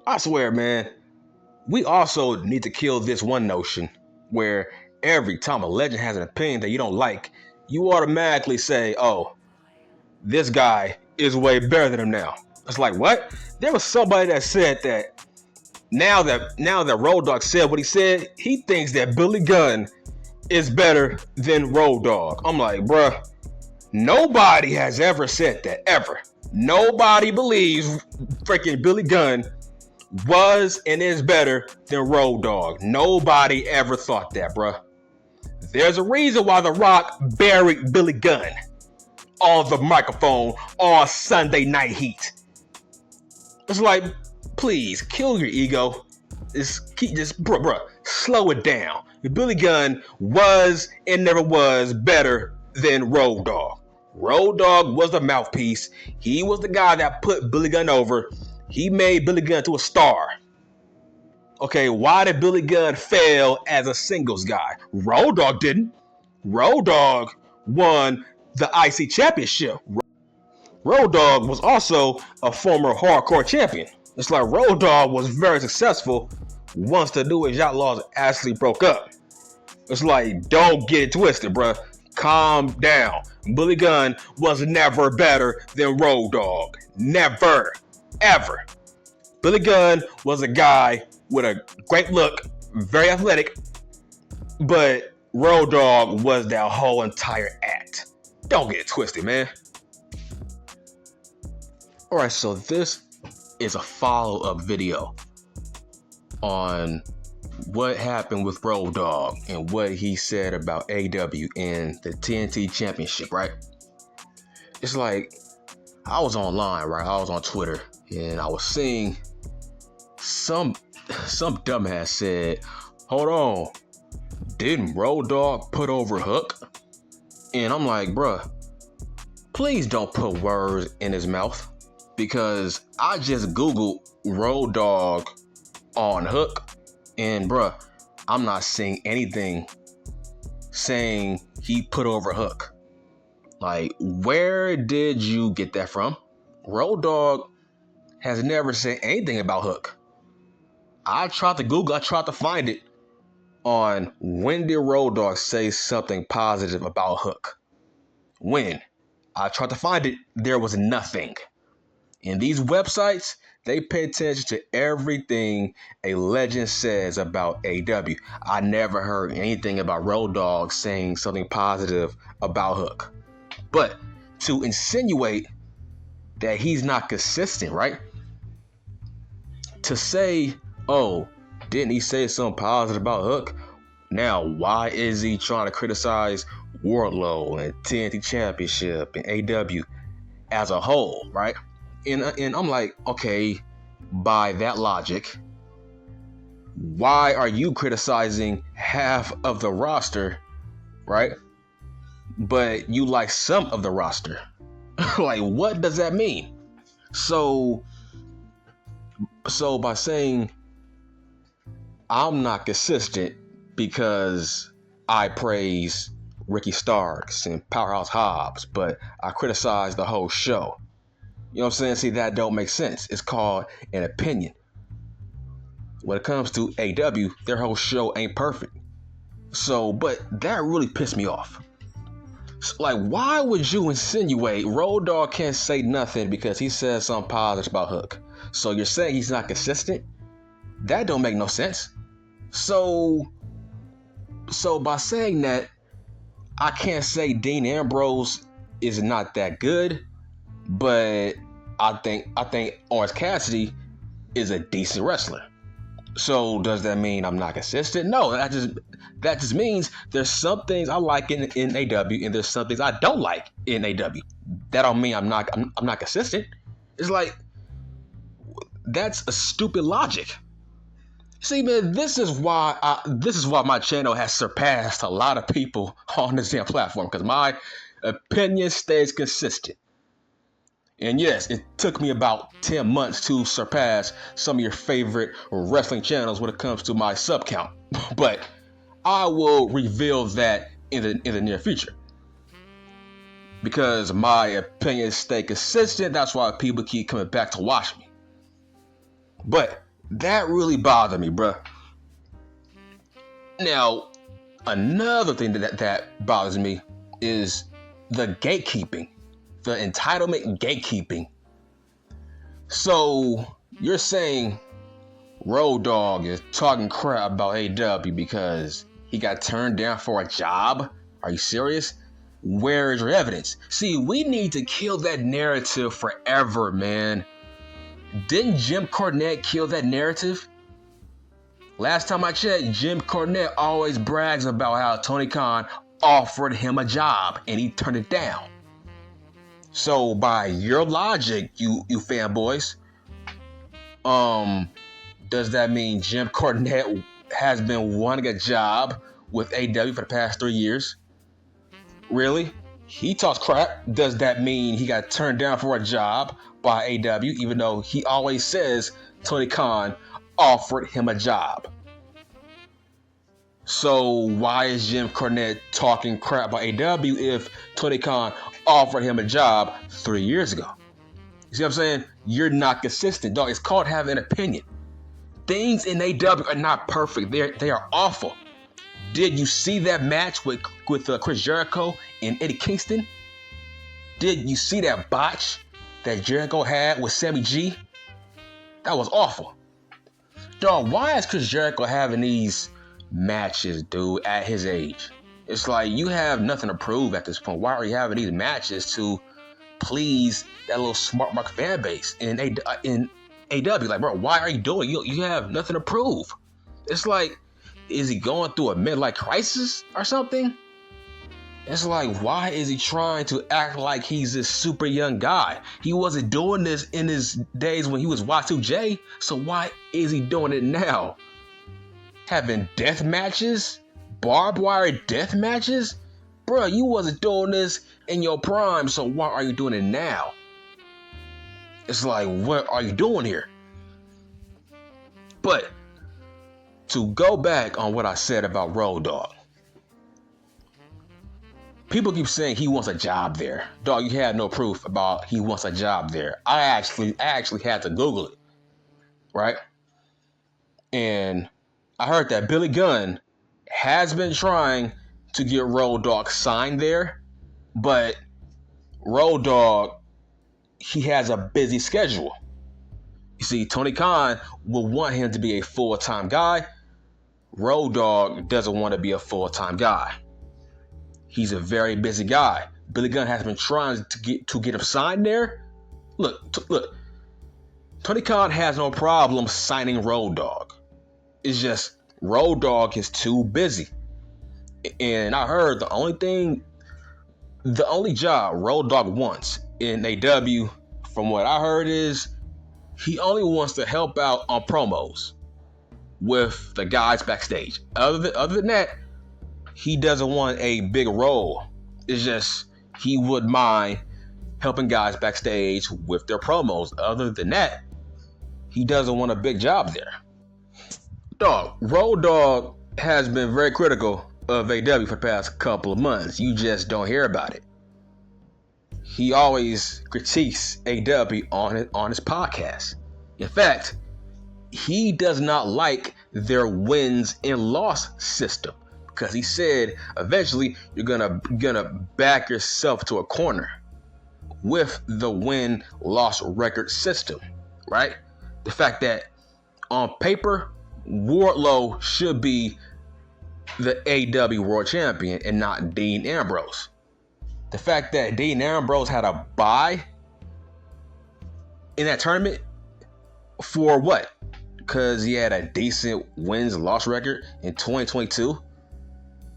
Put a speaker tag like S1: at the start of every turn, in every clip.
S1: I swear, man, we also need to kill this one notion where every time a legend has an opinion that you don't like, you automatically say, oh, this guy is way better than him now. It's like, what? There was somebody that said that now that Road Dogg said what he said, he thinks that Billy Gunn is better than Road Dogg. I'm like, bruh, nobody has ever said that, ever. Nobody believes freaking Billy Gunn was and is better than Road Dogg. Nobody ever thought that, bruh. There's a reason why The Rock buried Billy Gunn on the microphone on Sunday Night Heat. It's like, please, kill your ego. Bruh, slow it down. Billy Gunn was and never was better than Road Dogg. Road Dogg was the mouthpiece. He was the guy that put Billy Gunn over. He made Billy Gunn to a star. Okay, why did Billy Gunn fail as a singles guy? Road Dogg didn't. Road Dogg won the IC championship. Road Dogg was also a former hardcore champion. It's like Road Dogg was very successful once the New Age Outlaws actually broke up. It's like, don't get it twisted, bruh. Calm down. Billy Gunn was never better than Road Dogg. Never. Ever. Billy Gunn was a guy with a great look, very athletic, but Road Dogg was that whole entire act. Don't get it twisted, man. Alright, so this is a follow-up video on what happened with Road Dogg and what he said about AEW and the TNT Championship, right? It's like, I was online, right? I was on Twitter, and I was seeing some dumbass said, hold on, didn't Road Dogg put over Hook? And I'm like, bruh, please don't put words in his mouth, because I just Googled Road Dogg on Hook, and bruh, I'm not seeing anything saying he put over Hook. Like, where did you get that from? Road Dogg has never said anything about Hook. I tried to Google, I tried to find it on when did Road Dogg say something positive about Hook. When? I tried to find it, there was nothing. And these websites, they pay attention to everything a legend says about AEW. I never heard anything about Road Dogg saying something positive about Hook. But to insinuate that he's not consistent, right? To say, oh, didn't he say something positive about Hook? Now, why is he trying to criticize Wardlow and TNT Championship and AEW as a whole, right? And I'm like, okay, by that logic, why are you criticizing half of the roster, right? But you like some of the roster. Like, what does that mean? So by saying I'm not consistent because I praise Ricky Starks and Powerhouse Hobbs, but I criticize the whole show. You know what I'm saying? See, that don't make sense. It's called an opinion. When it comes to AEW, their whole show ain't perfect. So, but that really pissed me off. Like, why would you insinuate Road Dogg can't say nothing because he says something positive about Hook? So you're saying he's not consistent? That don't make no sense. So by saying that, I can't say Dean Ambrose is not that good, but I think Orange Cassidy is a decent wrestler. So does that mean I'm not consistent? No, that just means there's some things I like in AEW and there's some things I don't like in AEW. That don't mean I'm not consistent. It's like, that's a stupid logic. See, man, this is why my channel has surpassed a lot of people on this damn platform, because my opinion stays consistent. And yes, it took me about 10 months to surpass some of your favorite wrestling channels when it comes to my sub count. But I will reveal that in the near future. Because my opinions stay consistent, that's why people keep coming back to watch me. But That really bothered me, bruh. Now, another thing that bothers me is the gatekeeping, the entitlement gatekeeping. So you're saying Road Dogg is talking crap about AEW because he got turned down for a job? Are you serious? Where is your evidence? See, we need to kill that narrative forever, man. Didn't Jim Cornette kill that narrative? Last time I checked, Jim Cornette always brags about how Tony Khan offered him a job and he turned it down. So by your logic, you fanboys, does that mean Jim Cornette has been wanting a job with AEW for the past 3 years? Really? He talks crap. Does that mean he got turned down for a job by AEW, even though he always says Tony Khan offered him a job? So why is Jim Cornette talking crap about AEW if Tony Khan offered him a job 3 years ago? You see what I'm saying? You're not consistent, dog. It's called having an opinion. Things in AEW are not perfect. They are awful. Did you see that match with Chris Jericho and Eddie Kingston? Did you see that botch that Jericho had with Sammy G? That was awful. Dog, why is Chris Jericho having these matches, dude, at his age? It's like you have nothing to prove at this point. Why are you having these matches to please that little smart mark fan base in AEW? Like, bro, why are you doing it? You have nothing to prove. It's like, is he going through a midlife crisis or something? It's like, why is he trying to act like he's this super young guy? He wasn't doing this in his days when he was Y2J, so why is he doing it now? Having death matches? Barbed wire death matches? Bro, you wasn't doing this in your prime, so why are you doing it now? It's like, what are you doing here? But to go back on what I said about Road Dogg, people keep saying he wants a job there. Dog, you had no proof about he wants a job there. I actually had to Google it, right? And I heard that Billy Gunn has been trying to get Road Dogg signed there, but Road Dogg, he has a busy schedule. You see, Tony Khan will want him to be a full-time guy. Road Dogg doesn't want to be a full-time guy. He's a very busy guy. Billy Gunn has been trying to get him signed there. Look. Tony Khan has no problem signing Road Dogg. It's just Road Dogg is too busy. And I heard the only job Road Dogg wants in AEW, from what I heard, is he only wants to help out on promos with the guys backstage. Other than that, he doesn't want a big role. It's just he would mind helping guys backstage with their promos. Other than that, he doesn't want a big job there. Dog, Road Dogg has been very critical of AEW for the past couple of months. You just don't hear about it. He always critiques AEW on his podcast. In fact, he does not like their wins and loss system, because he said eventually you're gonna back yourself to a corner with the win-loss record system, right? The fact that on paper Wardlow should be the AEW World Champion and not Dean Ambrose. The fact that Dean Ambrose had a bye in that tournament for what? Because he had a decent wins-loss record in 2022.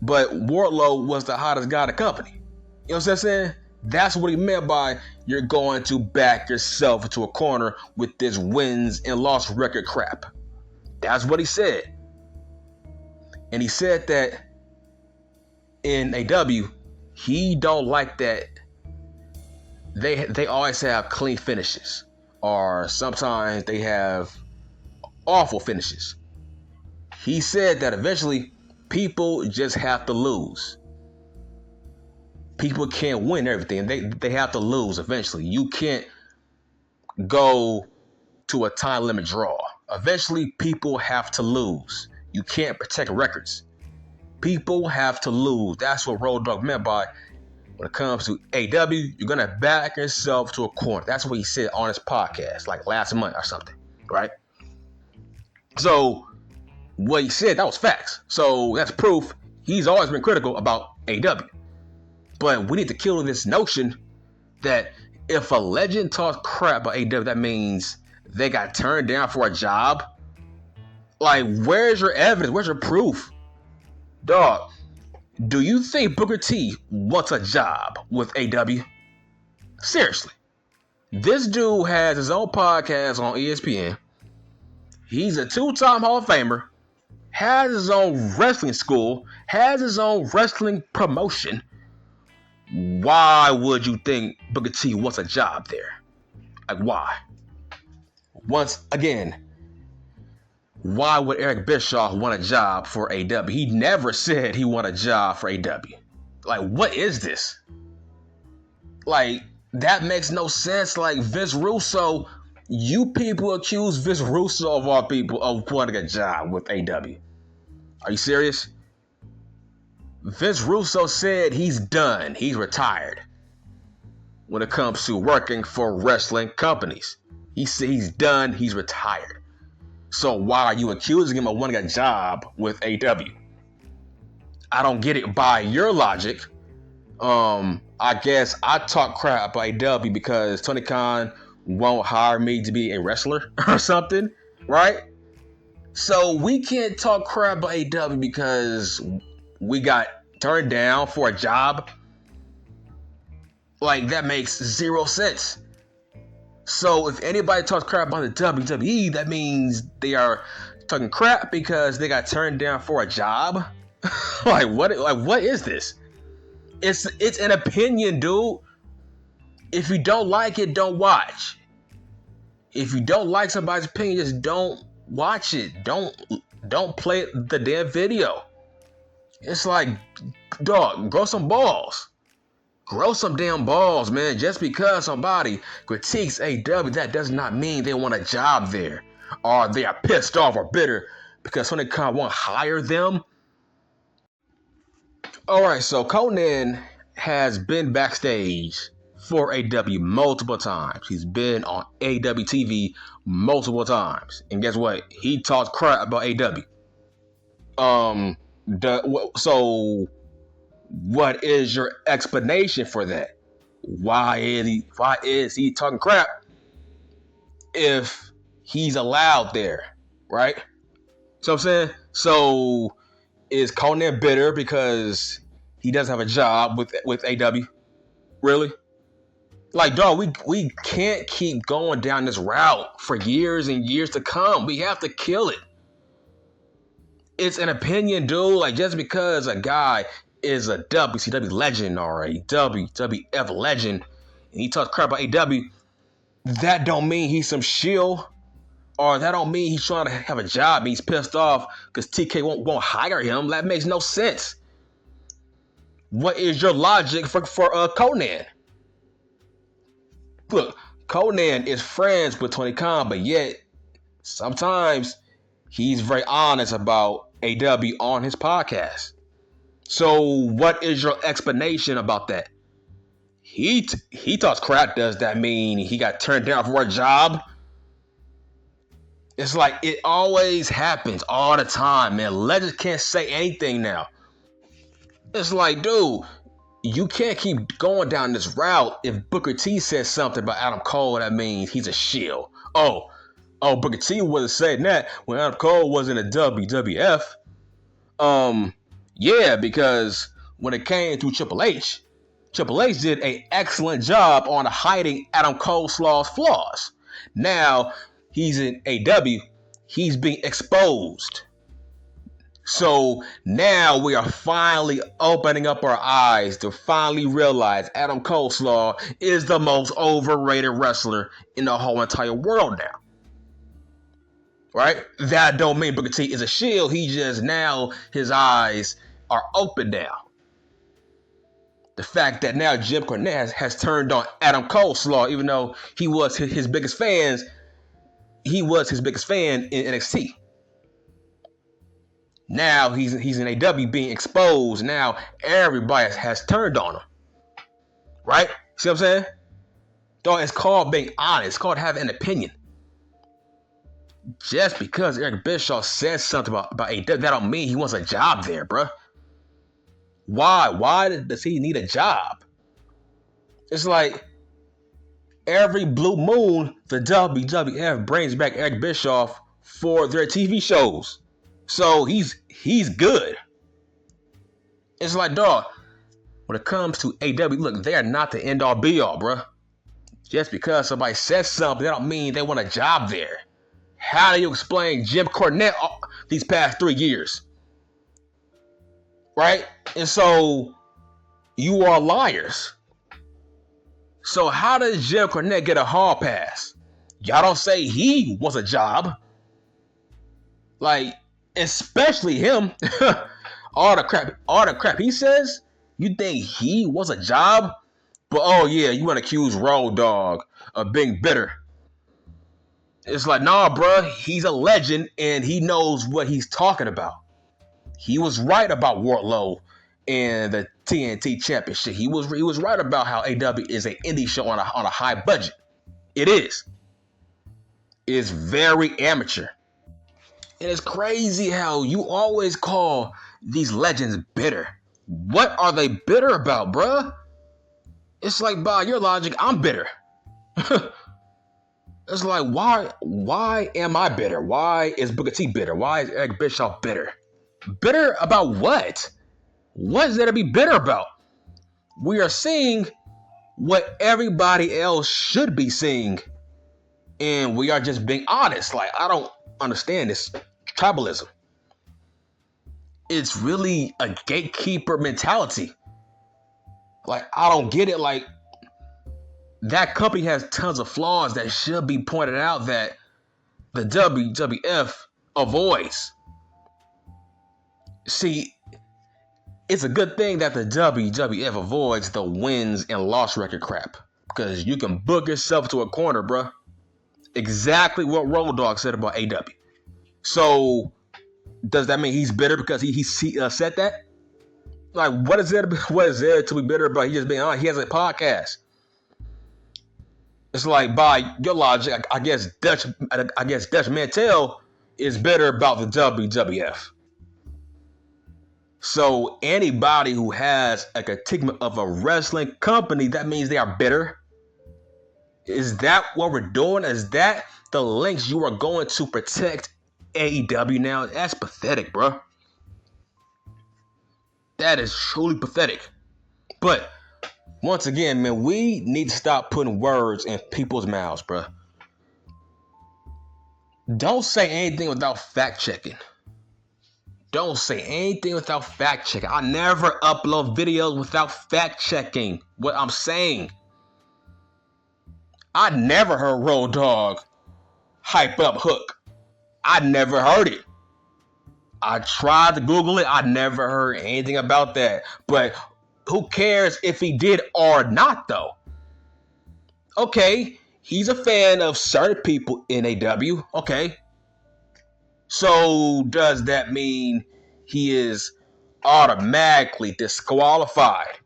S1: But Wardlow was the hottest guy in the company. You know what I'm saying? That's what he meant by you're going to back yourself into a corner with this wins and loss record crap. That's what he said. And he said that in AEW, he don't like that they always have clean finishes, or sometimes they have awful finishes. He said that eventually people just have to lose. People can't win everything. They have to lose eventually. You can't go to a time limit draw. Eventually, people have to lose. You can't protect records. People have to lose. That's what Road Dogg meant by, when it comes to AEW, you're going to back yourself to a corner. That's what he said on his podcast, like last month or something, right? So, what he said, that was facts. So, that's proof he's always been critical about AEW. But we need to kill this notion that if a legend talks crap about AEW, that means they got turned down for a job. Like, where's your evidence? Where's your proof? Dog, do you think Booker T wants a job with AEW? Seriously. This dude has his own podcast on ESPN. He's a 2-time Hall of Famer. Has his own wrestling school. Has his own wrestling promotion. Why would you think Booker T wants a job there? Like, why? Once again, why would Eric Bischoff want a job for AEW? He never said he wanted a job for AEW. Like, what is this? Like, that makes no sense. Like, Vince Russo, you people accuse Vince Russo of all people of wanting a job with AEW. Are you serious? Vince Russo said he's done. He's retired when it comes to working for wrestling companies. He said he's done. He's retired. So why are you accusing him of wanting a job with AEW? I don't get it by your logic. I guess I talk crap about AEW because Tony Khan won't hire me to be a wrestler or something, right? So we can't talk crap about AEW because we got turned down for a job. Like, that makes zero sense. So if anybody talks crap about the WWE, that means they are talking crap because they got turned down for a job. Like, what is this? It's an opinion, dude. If you don't like it, don't watch. If you don't like somebody's opinion, just don't watch it. Don't play the damn video. It's like, dog, grow some balls. Grow some damn balls, man. Just because somebody critiques AEW, that does not mean they want a job there. Or they are pissed off or bitter because Tony Khan won't hire them. Alright, so Conan has been backstage for AEW multiple times. He's been on AEW TV multiple times. And guess what? He talks crap about AEW. So what is your explanation for that? Why is he talking crap if he's allowed there, right? So I'm saying, so is Conan bitter because he doesn't have a job with AEW? Really? Like, dog, we can't keep going down this route for years and years to come. We have to kill it. It's an opinion, dude. Like, just because a guy is a WCW legend or a WWF legend and he talks crap about AEW, that don't mean he's some shill, or that don't mean he's trying to have a job and he's pissed off because TK won't hire him. That makes no sense. What is your logic for Conan? Look, Conan is friends with Tony Khan, but yet sometimes he's very honest about AEW on his podcast. So what is your explanation about that? He talks crap. Does that mean he got turned down for a job? It's like it always happens all the time, man. Legends can't say anything now. It's like, dude, you can't keep going down this route. If Booker T says something about Adam Cole, that means he's a shill. Oh, Booker T wasn't saying that when Adam Cole was in the WWF. Yeah, because when it came to Triple H did an excellent job on hiding Adam Cole's flaws. Now he's in AEW, he's being exposed. So now we are finally opening up our eyes to finally realize Adam Coleslaw is the most overrated wrestler in the whole entire world now. Right? That don't mean Booker T is a shield. He just now his eyes are open now. The fact that now Jim Cornette has turned on Adam Coleslaw, even though he was his biggest fans, he was his biggest fan in NXT. Now he's in AEW being exposed. Now everybody has turned on him. Right? See what I'm saying? Dog, it's called being honest. It's called having an opinion. Just because Eric Bischoff says something about AEW, that don't mean he wants a job there, bruh. Why? Why does he need a job? It's like every blue moon, the WWF brings back Eric Bischoff for their TV shows. So he's good. It's like, dog, when it comes to AEW, look, they are not the end all be all, bruh. Just because somebody says something, that don't mean they want a job there. How do you explain Jim Cornette these past 3 years? Right? And so you are liars. So how does Jim Cornette get a hall pass? Y'all don't say he wants a job. Like, especially him. all the crap he says, you think he wants a job? But oh yeah, you want to accuse Road Dogg of being bitter. It's like, nah, bruh, he's a legend and he knows what he's talking about. He was right about Wardlow and the TNT Championship. He was right about how AEW is an indie show on a high budget. It is. It's very amateur. And it's crazy how you always call these legends bitter. What are they bitter about, bruh? It's like, by your logic, I'm bitter. It's like, why am I bitter? Why is Booker T bitter? Why is Eric Bischoff bitter? Bitter about what? What is there to be bitter about? We are seeing what everybody else should be seeing. And we are just being honest. Like, I don't understand this tribalism. It's really a gatekeeper mentality. Like, I don't get it. Like, that company has tons of flaws that should be pointed out that the WWF avoids. See, it's a good thing that the WWF avoids the wins and loss record crap, because you can book yourself to a corner, bruh. Exactly what Road Dogg said about AEW. So, does that mean he's bitter because he said that? Like, what is there to be bitter about? He just being honest. He has a podcast. It's like, by your logic, I guess Dutch Mantel is bitter about the WWF. So anybody who has a critique of a wrestling company, that means they are bitter. Is that what we're doing? Is that the lengths you are going to protect AEW now? That's pathetic, bro. That is truly pathetic. But once again, man, we need to stop putting words in people's mouths, bro. Don't say anything without fact checking. Don't say anything without fact checking. I never upload videos without fact checking what I'm saying. I never heard Road Dogg hype up Hook. I never heard it. I tried to Google it. I never heard anything about that. But who cares if he did or not, though? Okay, he's a fan of certain people in AEW. Okay. So does that mean he is automatically disqualified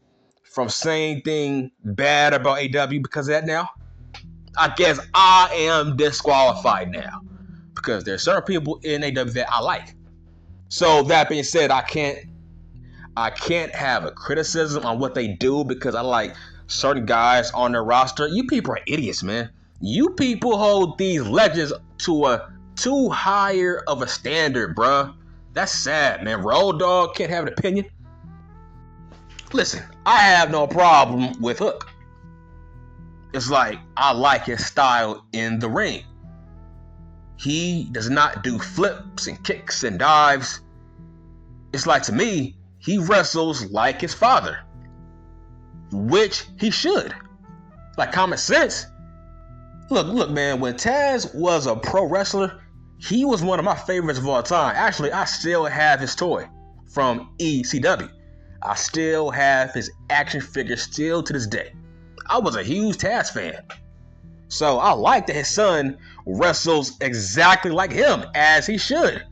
S1: from saying anything bad about AEW because of that now? I guess I am disqualified now because there are certain people in AEW that I like. So that being said, I can't have a criticism on what they do because I like certain guys on their roster. You people are idiots, man. You people hold these legends to a too higher of a standard, bruh. That's sad, man. Road Dogg can't have an opinion. Listen, I have no problem with Hook. It's like, I like his style in the ring. He does not do flips and kicks and dives. It's like, to me, he wrestles like his father, which he should. Like, common sense. Look, man, when Taz was a pro wrestler, he was one of my favorites of all time. Actually, I still have his toy from ECW. I still have his action figure still to this day. I was a huge Taz fan. So I like that his son wrestles exactly like him, as he should.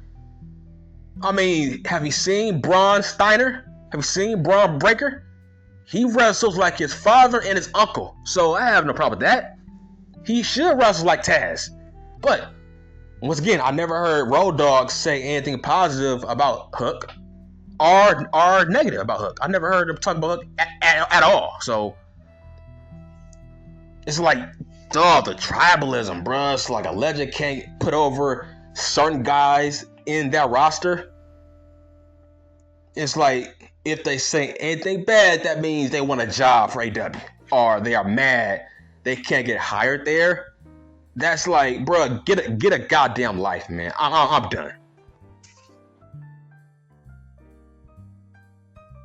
S1: I mean, have you seen Braun Steiner? Have you seen Braun Breaker? He wrestles like his father and his uncle. So I have no problem with that. He should wrestle like Taz. But once again, I never heard Road Dogg say anything positive about Hook or negative about Hook. I never heard him talk about Hook at all. So it's like, dog, the tribalism, bruh. It's like a legend can't put over certain guys in that roster. It's like, if they say anything bad, that means they want a job for AEW. Or they are mad they can't get hired there. That's like, bruh, get a goddamn life, man. I'm done.